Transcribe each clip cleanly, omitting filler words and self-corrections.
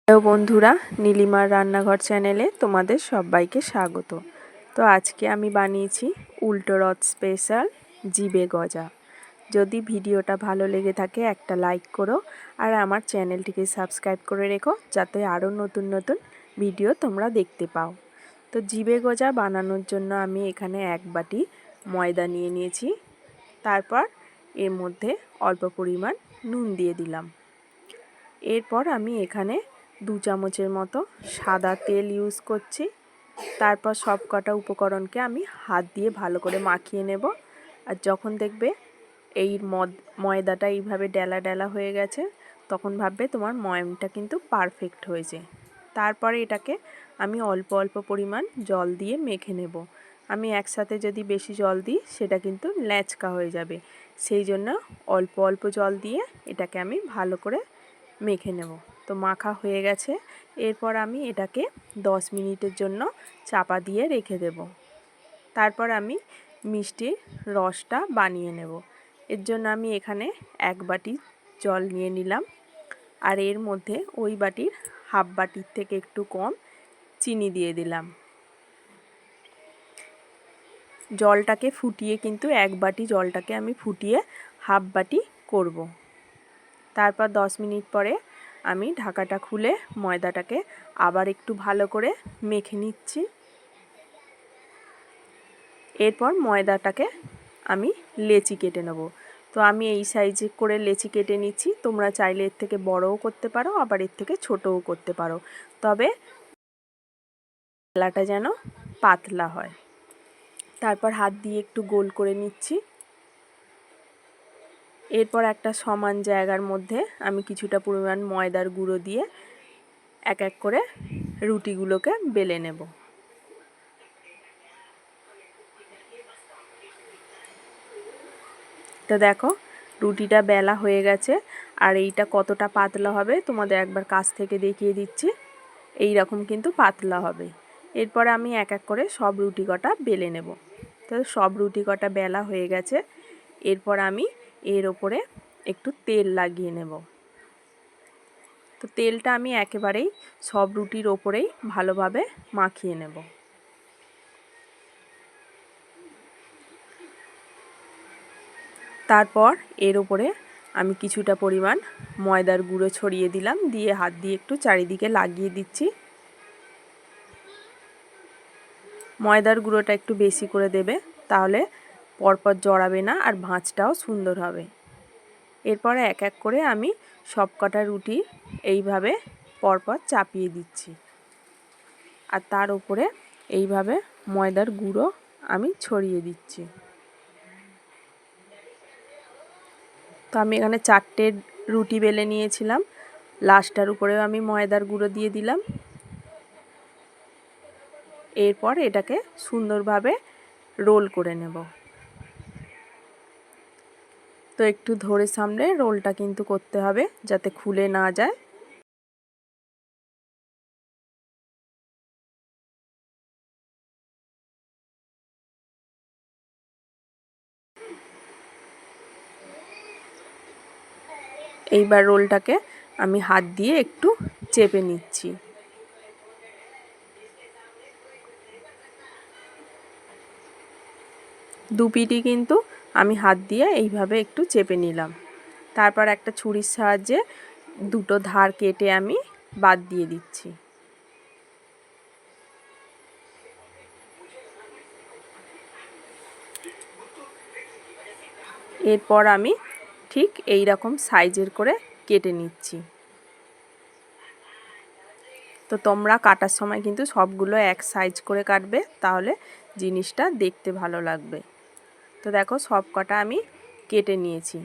Hello বন্ধুরা, নীলিমার রান্নাঘর চ্যানেলে তোমাদের সবাইকে স্বাগত। তো আজকে আমি বানিয়েছি উল্টো রথ স্পেশাল জিবে গজা। যদি ভিডিওটা ভালো লেগে থাকে একটা লাইক করো আর আমার চ্যানেলটিকে সাবস্ক্রাইব করে রেখো, যাতে আরও নতুন নতুন ভিডিও তোমরা দেখতে পাও। তো জিবে গজা বানানোর জন্য আমি এখানে 1 বাটি ময়দা নিয়ে নিয়েছি। তারপর এর মধ্যে অল্প পরিমাণ নুন দিয়ে দিলাম। এরপর আমি এখানে 2 চামচের মতো সাদা তেল ইউজ করছি। তারপর সব কটা উপকরণকে আমি হাত দিয়ে ভালো করে মাখিয়ে নেব। আর যখন দেখবে এই ময়দাটা এইভাবে ডেলা ডেলা হয়ে গেছে, তখন ভাববে তোমার ময়ামটা কিন্তু পারফেক্ট হয়েছে। তারপরে এটাকে আমি অল্প অল্প পরিমাণ জল দিয়ে মেখে নেব। আমি একসাথে যদি বেশি জল দিই সেটা কিন্তু ল্যাচকা হয়ে যাবে, সেই জন্য অল্প অল্প জল দিয়ে এটাকে আমি ভালো করে মেখে নেব। তো মাখা হয়ে গেছে। এরপর আমি এটাকে 10 মিনিটের জন্য চাপা দিয়ে রেখে দেব। তারপর আমি মিষ্টির রসটা বানিয়ে নেব। এর জন্য আমি এখানে 1 বাটি জল নিয়ে নিলাম, আর এর মধ্যে ওই বাটির হাফ বাটির থেকে একটু কম চিনি দিয়ে দিলাম। জলটাকে ফুটিয়ে কিন্তু 1 বাটি জলটাকে আমি ফুটিয়ে হাফ বাটি করব। তারপর 10 মিনিট পরে আমি ঢাকাটা খুলে ময়দাটাকে আবার একটু ভালো করে মেখে নিচ্ছি। এরপর ময়দাটাকে আমি লেচি কেটে নেব। তো আমি এই সাইজে করে লেচি কেটে নিচ্ছি। তোমরা চাইলে এর থেকে বড়ও করতে পারো, আবার এর থেকে ছোটও করতে পারো, তবে বেলাটা যেন পাতলা হয়। তারপর হাত দিয়ে একটু গোল করে নিচ্ছি। এরপর একটা সমান জায়গার মধ্যে আমি কিছুটা পরিমাণ ময়দার গুঁড়ো দিয়ে এক এক করে রুটিগুলোকে বেলে নেব। তো দেখো রুটিটা বেলা হয়ে গেছে, আর এইটা কতটা পাতলা হবে তোমাদের একবার কাছ থেকে দেখিয়ে দিচ্ছি। এই রকম কিন্তু পাতলা হবে। এরপর আমি এক এক করে সব রুটি কটা বেলে নেব। তো সব রুটি কটা বেলা হয়ে গেছে। এরপর আমি এর ওপরে একটু তেল লাগিয়ে নেব। তো তেলটা আমি একেবারেই সব রুটির ওপরেই ভালোভাবে মাখিয়ে নেব। তারপর এর ওপরে আমি কিছুটা পরিমাণ ময়দার গুঁড়ো ছড়িয়ে দিলাম, দিয়ে হাত দিয়ে একটু চারিদিকে লাগিয়ে দিচ্ছি। ময়দার গুঁড়োটা একটু বেশি করে দেবে, তাহলে পরপর জড়াবে না আর ভাঁজটাও সুন্দর হবে। এরপরে এক এক করে আমি সব কটা রুটি এইভাবে পরপর চাপিয়ে দিচ্ছি, আর তার উপরে এইভাবে ময়দার গুঁড়ো আমি ছড়িয়ে দিচ্ছি। তো আমি এখানে 4টে রুটি বেলে নিয়েছিলাম। লাস্টটার উপরেও আমি ময়দার গুঁড়ো দিয়ে দিলাম। এরপর এটাকে সুন্দরভাবে রোল করে নেব। তো একটু ধরে সামলে রোলটা কিন্তু করতে হবে, যাতে খুলে না যায়। এইবার রোলটাকে আমি হাত দিয়ে একটু চেপে নিচ্ছি। দুপিটি কিন্তু আমি হাত দিয়ে এইভাবে একটু চেপে নিলাম। তারপর একটা ছুরির সাহায্যে দুটো ধার কেটে আমি বাদ দিয়ে দিচ্ছি। এরপর আমি ঠিক এই রকম সাইজের করে কেটে নিচ্ছি। তো তোমরা কাটার সময় কিন্তু সবগুলো এক সাইজ করে কাটবে, তাহলে জিনিসটা দেখতে ভালো লাগবে। তো দেখো সব কটা আমি কেটে নিয়েছি,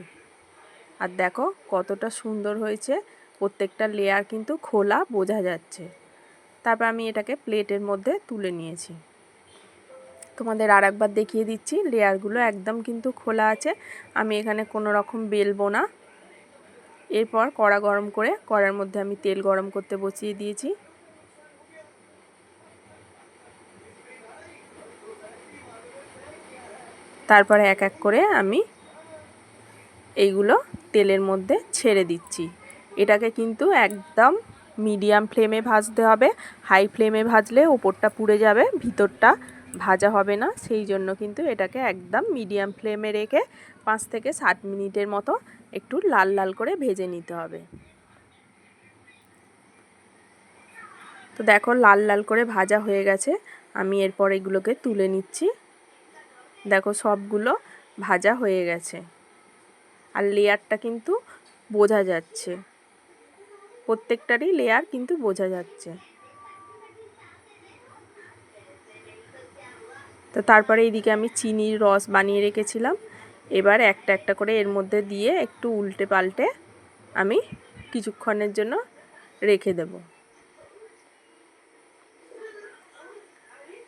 আর দেখো কতটা সুন্দর হয়েছে। প্রত্যেকটা লেয়ার কিন্তু খোলা বোঝা যাচ্ছে। তারপর আমি এটাকে প্লেটের মধ্যে তুলে নিয়েছি। তোমাদের আর একবার দেখিয়ে দিচ্ছি, লেয়ারগুলো একদম কিন্তু খোলা আছে। আমি এখানে কোনো রকম বেলবো না। এরপর কড়া গরম করে কড়ার মধ্যে আমি তেল গরম করতে বসিয়ে দিয়েছি। তারপরে এক এক করে আমি এইগুলো তেলের মধ্যে ছেড়ে দিচ্ছি। এটাকে কিন্তু একদম মিডিয়াম ফ্লেমে ভাজতে হবে। হাই ফ্লেমে ভাজলে ওপরটা পুড়ে যাবে, ভিতরটা ভাজা হবে না। সেই জন্য কিন্তু এটাকে একদম মিডিয়াম ফ্লেমে রেখে 5 থেকে 7 মিনিটের মতো একটু লাল লাল করে ভেজে নিতে হবে। তো দেখো লাল লাল করে ভাজা হয়ে গেছে। আমি এরপর এগুলোকে তুলে নিচ্ছি। দেখো সবগুলো ভাজা হয়ে গেছে আর লেয়ারটা কিন্তু বোঝা যাচ্ছে, প্রত্যেকটারই লেয়ার কিন্তু বোঝা যাচ্ছে। তো তারপরে এইদিকে আমি চিনির রস বানিয়ে রেখেছিলাম। এবার একটা একটা করে এর মধ্যে দিয়ে একটু উল্টে পাল্টে আমি কিছুক্ষণের জন্য রেখে দেব।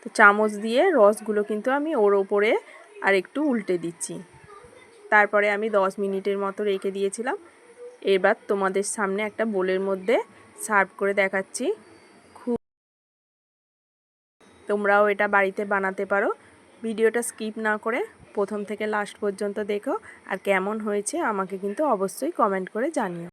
তো চামচ দিয়ে রসগুলো কিন্তু আমি ওর ওপরে আর একটু উল্টে দিচ্ছি। তারপরে আমি 10 মিনিটের মতো রেখে দিয়েছিলাম। এবার তোমাদের সামনে একটা বোলের মধ্যে সার্ভ করে দেখাচ্ছি। তোমরাও এটা বাড়িতে বানাতে পারো। ভিডিওটা স্কিপ না করে প্রথম থেকে লাস্ট পর্যন্ত দেখো, আর কেমন হয়েছে আমাকে কিন্তু অবশ্যই কমেন্ট করে জানিও।